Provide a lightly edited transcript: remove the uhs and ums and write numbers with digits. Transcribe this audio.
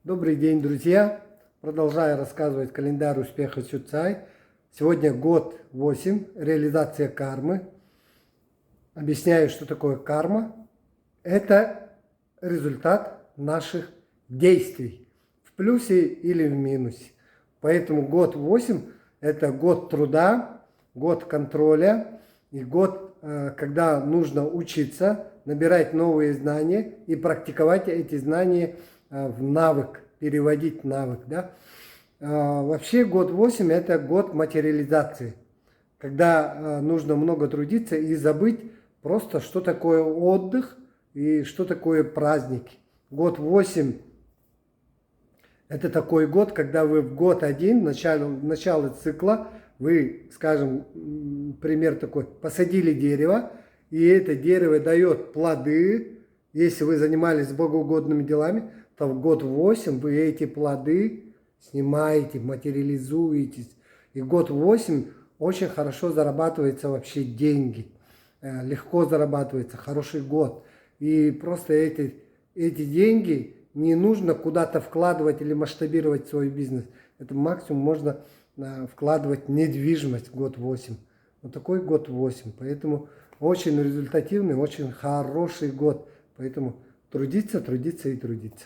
Добрый день, друзья! Продолжаю рассказывать календарь успеха Чуцай. Сегодня год 8, реализация кармы. Объясняю, что такое карма. Это результат наших действий, в плюсе или в минусе. Поэтому год 8 – это год труда, год контроля и год, когда нужно учиться, набирать новые знания и практиковать эти знания в навык, переводить в навык. Да? Вообще год 8 – это год материализации, когда нужно много трудиться и забыть просто, что такое отдых и что такое праздники. Год 8 – это такой год, когда вы в год один, начало цикла, вы, скажем, пример такой, посадили дерево, и это дерево дает плоды. Если вы занимались богоугодными делами, то в год 8 вы эти плоды снимаете, материализуетесь. И год 8 очень хорошо зарабатывается вообще деньги. Легко зарабатывается, хороший год. И просто эти деньги не нужно куда-то вкладывать или масштабировать свой бизнес. Это максимум можно вкладывать в недвижимость в год 8. Вот такой год 8. Поэтому очень результативный, очень хороший год. Поэтому трудиться, трудиться и трудиться.